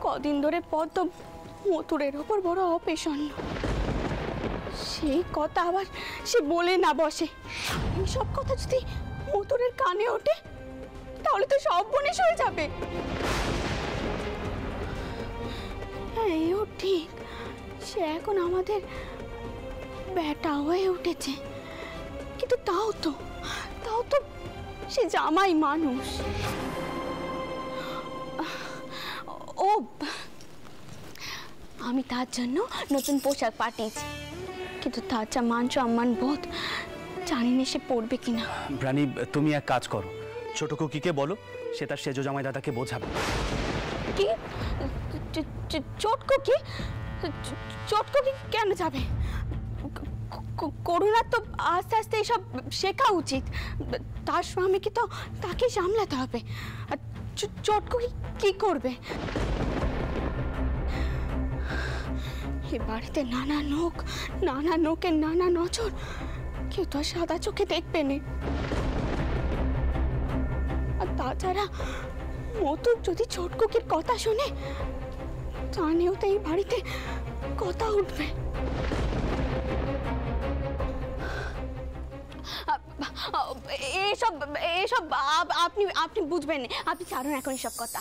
কদিন ধরে পদ্ম মথুরের ওপর বড় অপেশন্য, সেই কথা আবার সে বলে না বসে। এইসব কথা যদি মথুরের কানে ওঠে তাহলে তো সব বনিশ হয়ে যাবে। এইও ঠিক, সে এখন আমাদের বেটা হয়ে উঠেছে, কিন্তু তাও তো সে জামাই মানুষ। ও, আমি তার জন্য নতুন পোশাক পাঠিয়েছি, কিন্তু তার যা মান সম্মান বোধ জানি না সে পড়বে কিনা। রানী, তুমি এক কাজ করো, ছোট কুকিকে বলো সে তার সেজো জামাই দাদাকে বোঝাবে। কি? চটকুকি? চটকুকি কেন যাবে? করুণার তো আস্তে আস্তে এসব শেখা উচিত, তার স্বামীকে তো তাকে সামলাতে হবে। চটকুকি কি করবে? এ বাড়িতে নানা নোকের নানা নজর, কেউ তো সাদা চোখে দেখবে না। আর তাছাড়া মতুর যদি চটকুকির কথা শুনে, জানেও তো এই বাড়িতে কথা উঠবে। এসব আপনি বুঝবেন না, আপনি ছাড়ুন এখন এসব কথা।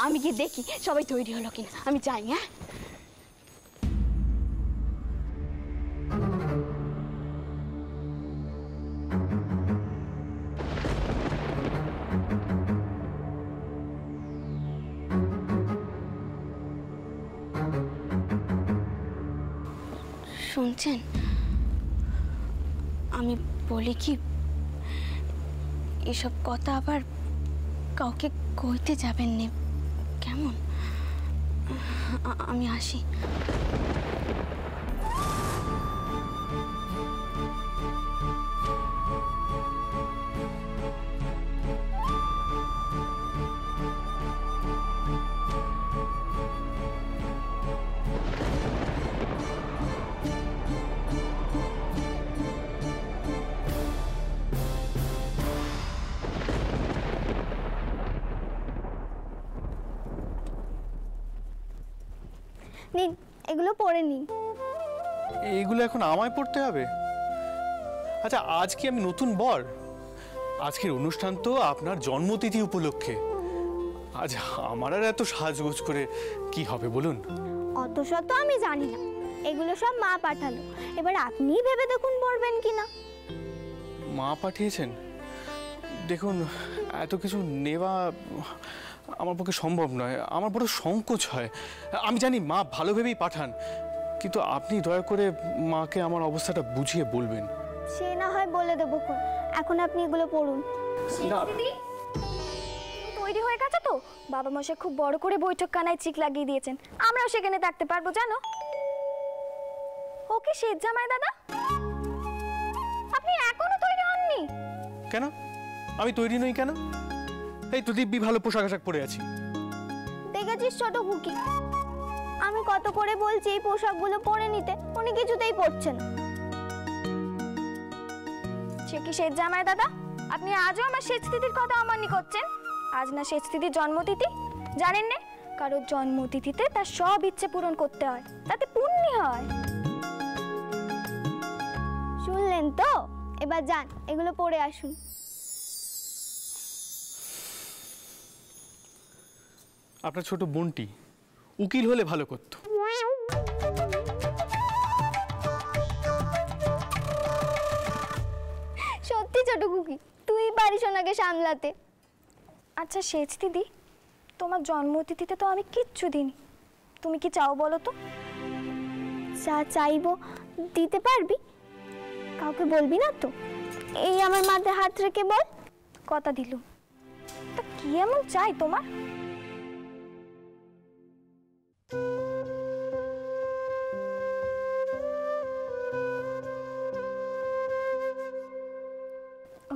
আমি গিয়ে দেখি সবাই তৈরি হলো কিনা, আমি যাই। হ্যাঁ, শুনছেন? আমি বলি কি, এসব কথা আবার কাউকে কইতে যাবেন না, কেমন? আমি আসি। নিন, এগুলো পড়ে নিন। এইগুলো এখন আমায় পড়তে হবে? আচ্ছা, আজ কি আমি নতুন বর? আজকের অনুষ্ঠান তো আপনার জন্মতিথি উপলক্ষে। আজ আমার আর এত সাজগোজ করে কি হবে বলুন? অত শত আমি জানি না, এগুলো সব মা পাঠালো। এবার আপনিই ভেবে দেখুন পড়বেন কিনা। মা পাঠিয়েছেন? দেখুন, এত কিছু নেওয়া আমার পক্ষে সম্ভব নয়, আমার বড় সংকোচ হয়। আমি জানি মা ভালো ভেবেই পাঠান, কিন্তু আপনি দয়া করে মাকে আমার অবস্থাটা বুঝিয়ে বলবেন। সে না হয় বলে দেবো, এখন আপনি এগুলো পড়ুন। দিদি তৈরি হয়ে গেছে তো? বাবা মশাই খুব বড় করে বৈঠক খানায় চিক লাগিয়ে দিয়েছেন, আমরাও সেখানে থাকতে পারবো জানো। ওকে শেষ জামাই দাদা, আপনি এখনো তৈরি হননি? কেন আমি তৈরি নই কেন? এই তো দিব্যি ভালো পোশাক আশাক পরে আছি। দেখেছিস ছোট কুকি, আমি কত করে বলছি এই পোশাকগুলো পরে নিতে, উনি কিছুতেই পরছে না। সে কি শেষ জামাই দাদা, আপনি আজও আমার শেষ তিথির কথা অমান্য করছেন? আজ না শেষ তিথির জন্মতিথি, জানেন না? কারোর জন্মতিথিতে তার সব ইচ্ছে পূরণ করতে হয়, তাতে পুণ্য হয়। শুনলেন তো? এবার যান, এগুলো পড়ে আসুন। আপনার ছোট বোনটি উকিল হলে ভালো করত। সত্যি ছোট কুকি, তুই পারিস ওনাকে সামলাতে। আচ্ছা সেজ দিদি, তোমার জন্মতিথিতে তো আমি কিচ্ছু দিইনি, তুমি কি চাও বলো তো? যা চাইবো দিতে পারবি? কাউকে বলবি না তো? এই আমার মাথায় হাত রেখে বল। কথা দিলুম। তা কি এমন চাই তোমার?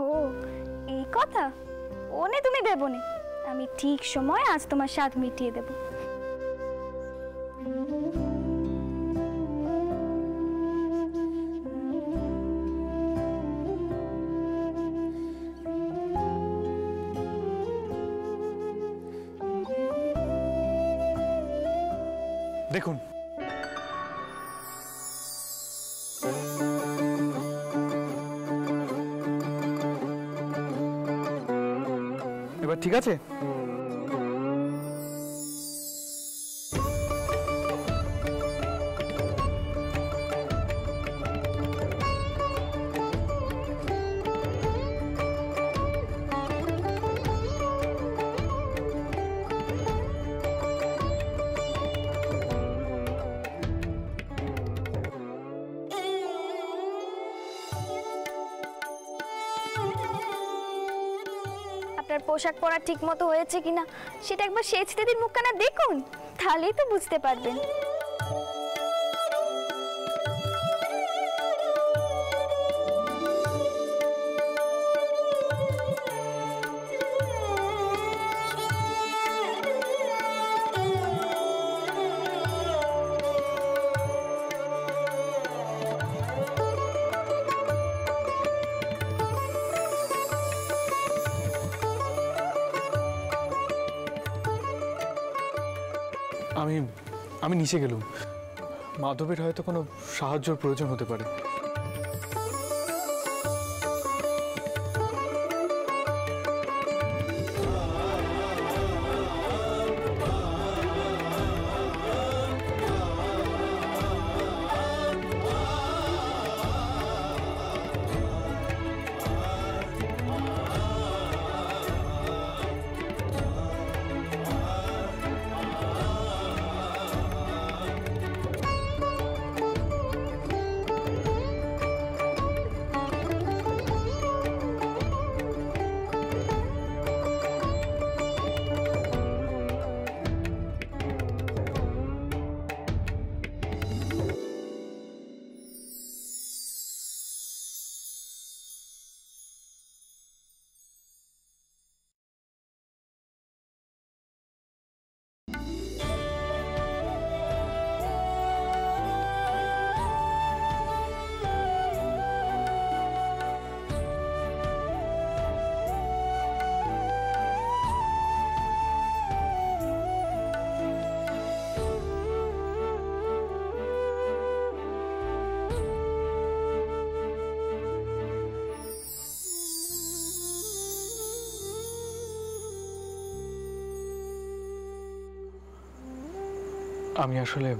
ও এই কথা, ওনে তুমি ভেবো না, আমি ঠিক সময় আজ তোমার স্বাদ মিটিয়ে দেব। দেখুন, এবার ঠিক আছে? আপনার পোশাক পরা ঠিক মতো হয়েছে কিনা সেটা একবার সেচ দিদির মুখখানা দেখুন, তাহলেই তো বুঝতে পারবেন। আমি নিচে গেলুম। মাধবের হয়তো কোনো সাহায্যের প্রয়োজন হতে পারে। আমি আসলে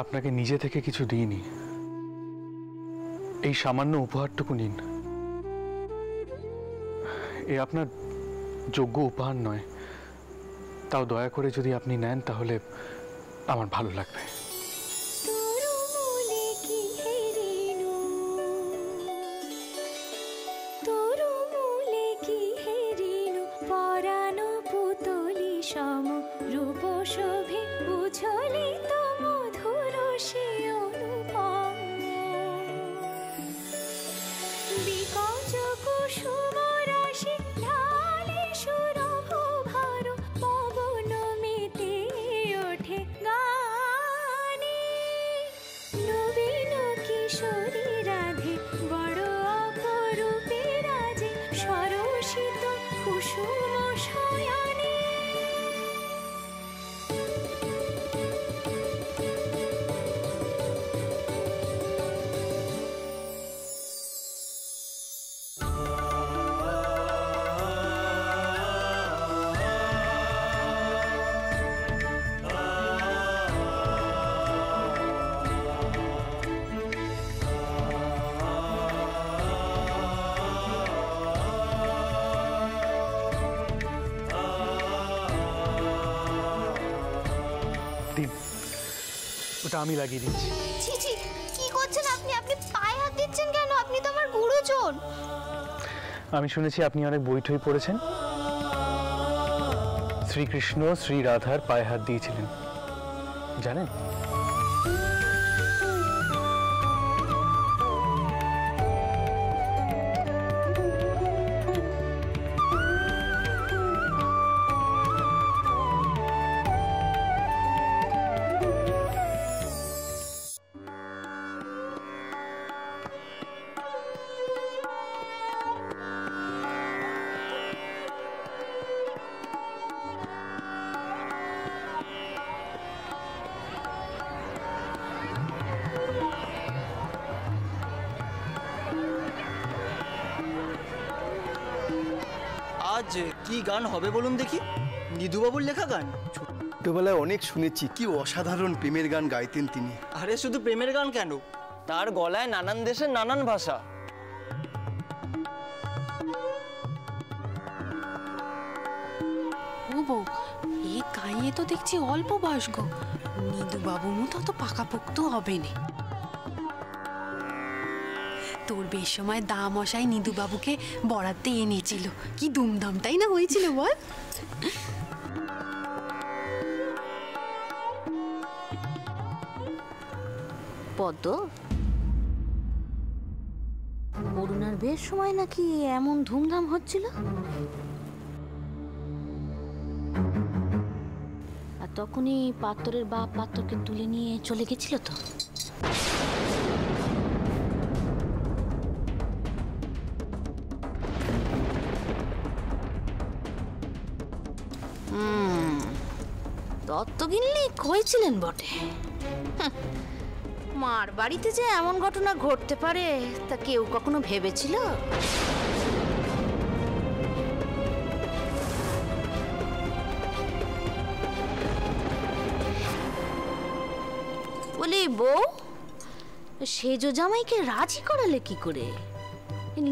আপনাকে নিজে থেকে কিছু দিইনি, এই সামান্য উপহারটুকু নিন। এ আপনার যোগ্য উপহার নয়, তাও দয়া করে যদি আপনি নেন তাহলে আমার ভালো লাগবে। ওটা আমি লাগিয়ে দিচ্ছি। ছি ছি, কি করছেন আপনি? আপনি পায়ে হাত দিচ্ছেন কেন? আপনি তো আমার গুরুজন। আমি শুনেছি আপনি অনেক বই টই পড়েছেন। শ্রীকৃষ্ণ শ্রী রাধার পায়ে হাত দিয়েছিলেন, জানেন? হচ্ছে, কি গান হবে বলুন দেখি? নিধুবাবুর লেখা গান? ছোটবেলায় অনেক শুনেছি, কি অসাধারণ প্রেমের গান গাইতেন তিনি। আরে শুধু প্রেমের গান কেন, তার গলায় নানান দেশের নানান ভাষা। ও বউ, এ গাইয়ে তো দেখছি অল্প বয়স্ক, নিদু বাবু মতো তো পাকাপোক্ত হবে না। তোর বেশ সময় দা মশাই নিদু বাবুকে বরাতে এনেছিল, কি দুমদামটাই না হয়েছিল বল। পদ্ম, অরুণার বেশ সময় নাকি এমন ধুমধাম হচ্ছিল, আর তখনই পাত্তরের বাপ পাত্তরকে তুলে নিয়ে চলে গেছিল তো। তত্ত্বগিন্নি হয়েছিলেন বটে। মার বাড়িতে যে এমন ঘটনা ঘটতে পারে তা কেউ কখনো ভেবেছিল? বলি বউ, সেজো জামাইকে রাজি করালে কি করে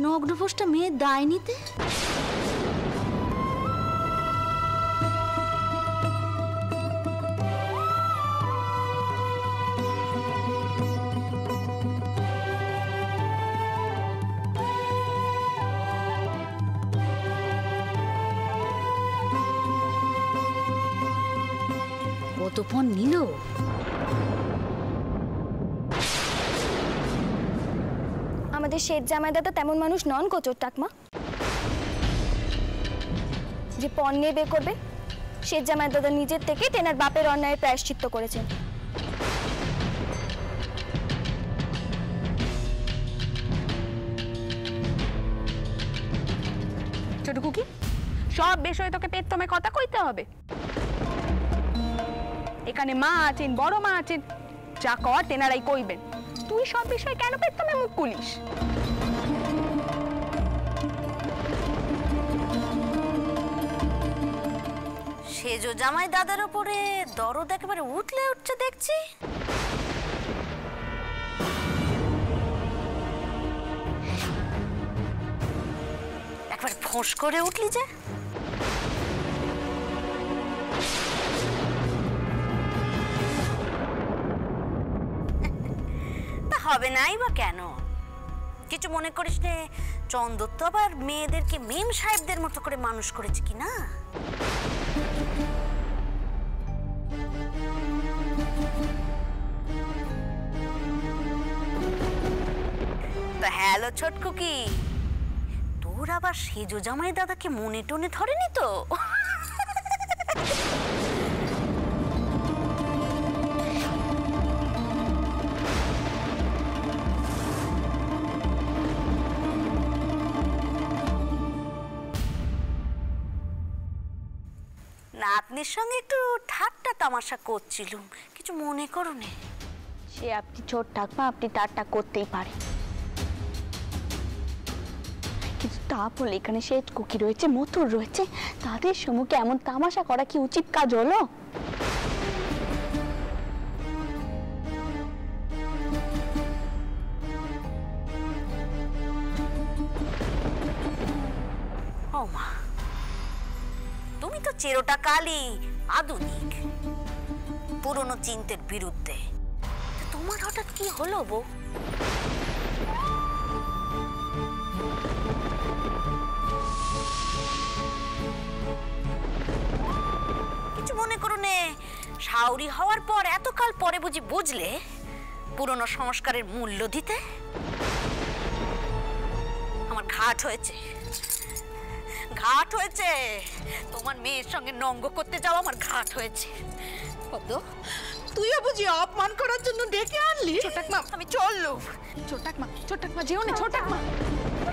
নগ্নভোজটা মেয়ের দায় নিতে? কতক্ষণ নিল? আমাদের শেঠ জামাই দাদা তেমন মানুষ নন কোচর টাকমা যে পণ নিয়ে বের করবে। শেঠ জামাই দাদা নিজের থেকে তেনার বাপের অন্যায়ের প্রায়শ্চিত্ত করেছেন। ছোট কুকি, সব বিষয়ে তোকে পেট তোমায় কথা কইতে হবে? এখানে মা আছেন, বড় মা আছেন, যা কর তেনারাই কইবেন। তুই সব বিষয়ে কেন পেট তোমায় মুখ খুলিস? সেজো জামাই দাদার উপরে দরদ একেবারে উঠলে উঠছে দেখছি। একবার ফোঁস করে উঠলি যে। তা হবে নাই বা কেন? কিছু মনে করিস নে, চন্দর তো আবার মেয়েদেরকে মেম সাহেবদের মতো করে মানুষ করেছে কি না? হ্যালো ছোটকু, কি তোর আবার সেজো জামাই দাদাকে মনে টনে ধরেনি তো? নাতনির সঙ্গে একটু ঠাট্টা তামাশা করছিলুম, কিছু মনে করো নে। সে আপনি ছোট ঠাকমা, আপনি ঠাট্টা করতেই পারে, কিন্তু তা বলে এখানে শেঠ কুকি রয়েছে, মথুর রয়েছে, তাদের সম্মুখে এমন তামাশা করা কি উচিত কাজ হলো? ও মা, তুমি তো চেরোটা কালই আধুনিক, পুরনো চিন্তের বিরুদ্ধে। তোমার হঠাৎ কি হলো বউ? কিছু মনে করো নে, শাউরি হওয়ার পর এতকাল পরে বুঝি বুঝলে পুরনো সংস্কারের মূল্য দিতে? আমার ঘাট হয়েছে, ঘাট হয়েছে। তোমার মেয়ের সঙ্গে নঙ্গ করতে যাও, আমার ঘাট হয়েছে। কত তুইও বুঝি অপমান করার জন্য ডেকে আনলি? ছোটাকমা, আমি চললুম। ছোটাকমা, ছোটাকমা যেও না, ছোটাকমা,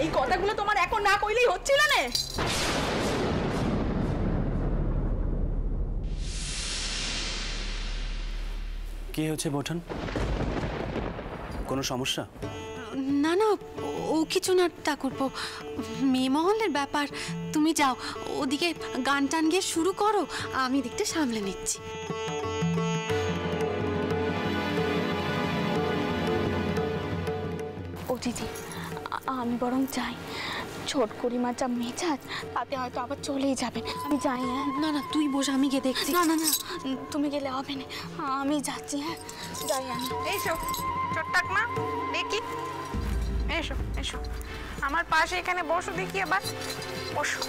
এই কথাগুলো তোমার এখন না কইলেই হচ্ছিল না। কি হচ্ছে বোঠান, কোনো সমস্যা? না না, ও কিছু না ঠাকুরপো, মেয়ে মহলের ব্যাপার। তুমি যাও, ওদিকে গান টান গিয়ে শুরু করো, আমি দিকটা সামলে নিচ্ছি। ও দিদি, আমি বরং যাই। ছোট করিমার যা মেজাজ, তাতে হয়তো আবার চলেই যাবেন। আমি যাই। হ্যাঁ না না, তুই বস, আমি গিয়ে দেখছি। না না না, তুমি গেলে হবে না, আমি যাচ্ছি। হ্যাঁ যাই আমি। এসো ছোট ঠাকমা, দেখি এসো এসো আমার পাশে এখানে বসো, দেখি আবার বসো।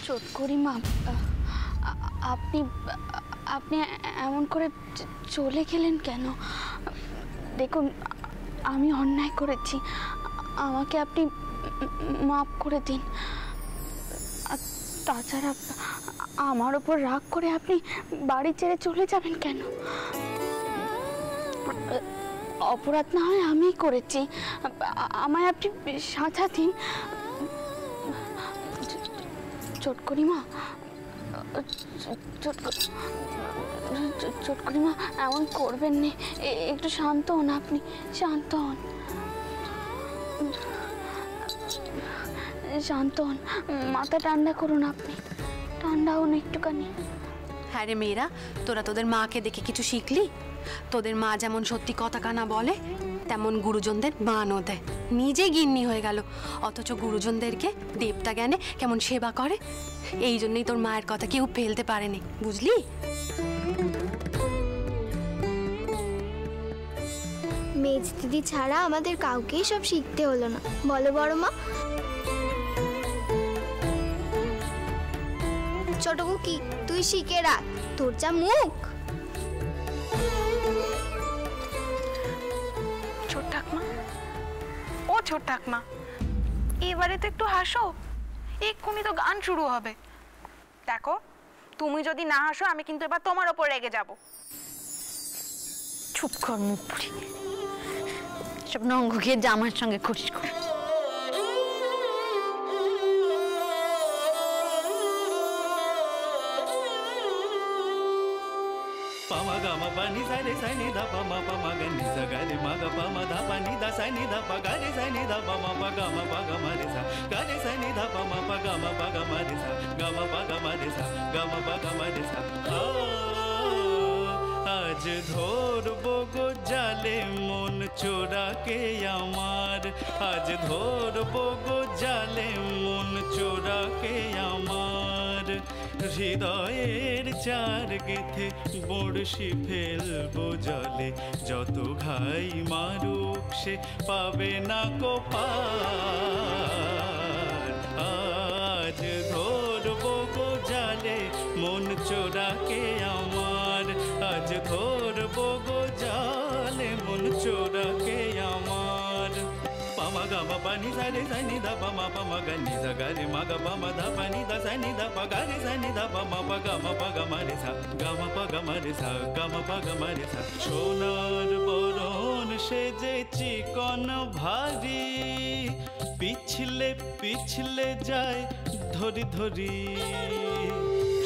ছোট করিমা, আপনি আপনি এমন করে চলে গেলেন কেন? দেখুন, আমি অন্যায় করেছি, আমাকে আপনি মাফ করে দিন। আর তাছাড়া আমার ওপর রাগ করে আপনি বাড়ি ছেড়ে চলে যাবেন কেন? অপরাধ না হয় আমিই করেছি, আমায় আপনি সাজা দিন। ছোট করিমা, ছোট করিমা, এমন করবেন না, একটু শান্ত হন। আপনি শান্ত হন, শান্ত হন, মাথা ঠান্ডা করুন। আপনি ঠান্ডা হন একটুখানি। হ্যাঁ রে মেয়েরা, তোরা তোদের মাকে দেখে কিছু শিখলি? তোদের মা যেমন সত্যি কথা কানা বলে, তেমন গুরুজনদের মানও দেয়। নিজে গিন্নি হয়ে গেল, অথচ গুরুজনদেরকে দেবতা জ্ঞানে কেমন সেবা করে। এই জন্যই তোর মায়ের কথা কেউ ফেলতে পারেনি, বুঝলি? মেজ দিদি ছাড়া আমাদের কাউকেই সব শিখতে হলো না, বলো বড় মা? ছোট কুকি, তুই শিখে রাখ, তোর যা মুখ। ছোট ঠাকমা, ও ছোট ঠাকমা, এবারে তো একটু হাসো, এক্ষুনি তো গান শুরু হবে। দেখো, তুমি যদি না হাসো আমি কিন্তু এবার তোমার ওপর রেগে যাব। চুপ কর, মুখ পুরি সব নঙ্গ খেয়ে জামার সঙ্গে করিস কর। Pama gama pa ni sa re sa ni da pa ma ga ni sa ga re ma ga pa ma da pa ni da sa ni da pa ga re sa ni da pa ma pa ga ma re sa ga re sa ni da pa ma pa ga ma re sa ga ma pa ga ma re sa ga ma pa ga ma re sa। আজ ধরবো গো জালে মন চোরাকে আমার, আজ ধরবো গো জালে মন চোরাকে আমার। হৃদয়ের চার গেথে বড়শি ফেলবো জলে, যত ঘাই মারুক সে পাবে না কো পার। আজ ধরবো গো জালে মন চোরাকে আমার, আজ ধরবো গো জালে মন চোরাকে আমার। পামা গামা পানি সা রে সা নি দা পা মা গা নি সা গা রে মা গা পা মা ধা পা নি দা সা নি দা পা গা রে সা নি দা পা মা গা মা রে সা গা মা পা গা মা রে সা গা মা পা গা মা রে সা। সোনার বরণ সেজে চিকন ভারী, পিছলে পিছলে যায় ধরি ধরি।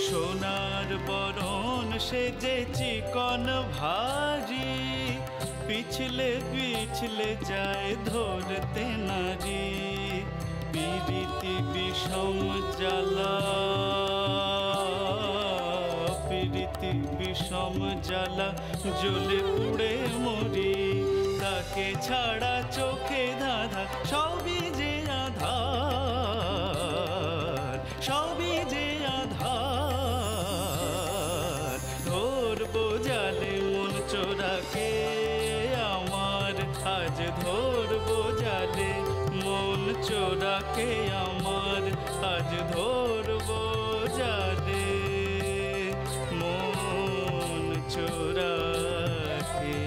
সোনার বরণ সেজে চিকন ভারী, পিছলে পিছলে যায় ধরতে নারী। পীড়িতি বিষম জ্বালা, পীড়িতি বিষম জ্বালা, জ্বলে পুড়ে মরি। তাকে ছাড়া চোখে ধাঁধা, সবই যে আধার, সবই যে আধার। ধরবো জালে মন চোরাকে আমার, আজ ধরবো জালে মন চোরাকে আমার, আজ ধরবো জালে মন চোরাকে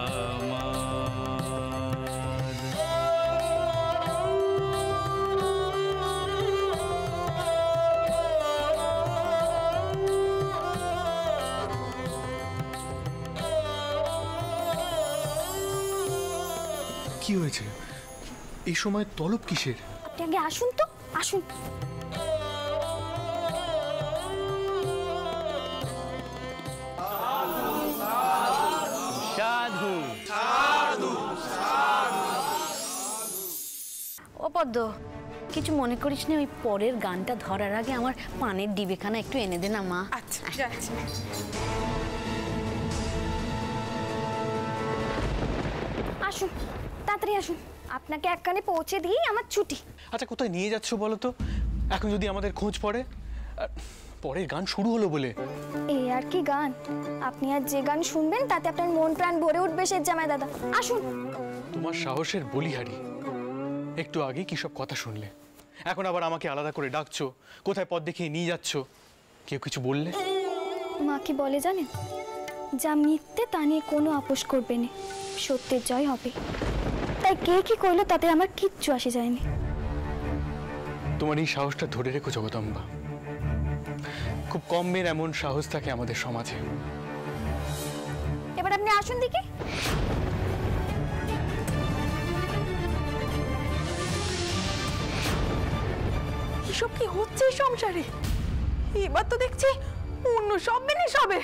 আমার। কি হয়েছে এই সময় তলব কিসের? আপনি আগে আসুন তো, আসুন। ও পদ্ম, কিছু মনে করিস না, ওই পরের গানটা ধরার আগে আমার পানের ডিবেখানা একটু এনে দে না মা। আচ্ছা যাচ্ছি। আসুন, তাড়াতাড়ি আসুন, আপনাকে এক কানে পৌঁছে দিয়েই আমার ছুটি। আচ্ছা, কোথায় নিয়ে যাচ্ছ বলো তো? এখন যদি আমাদের খোঁজ পড়ে, পরের গান শুরু হলো বলে। এই আর কি গান? আপনি আর যে গান শুনবেন তাতে আপনার মন প্রাণ ভরে উঠবে শেষ জামাই দাদা। আসুন। তোমার সাহসের বলিহারি। একটু আগে কি সব কথা শুনলে, এখন আবার আমাকে আলাদা করে ডাকছো, কোথায় পথ দেখিয়ে নিয়ে যাচ্ছ? কেউ কিছু বললে? মা কি বলে জানেন? যা মিথ্যে তা নিয়ে কোনো আপোষ করবে না, সত্যের জয় হবে। তাই কে কি করলো তাতে আমার কিচ্ছু আসে যায়নি। তোমার এই সাহসটা ধরে রেখো জগদম্বা। খুব কম মেয়ের এমন সাহস থাকে আমাদের সমাজে। এবার আপনি আসুন দিকে। এসব কি হচ্ছে সংসারে? এবার তো দেখছি অন্য সব মেনে সবে।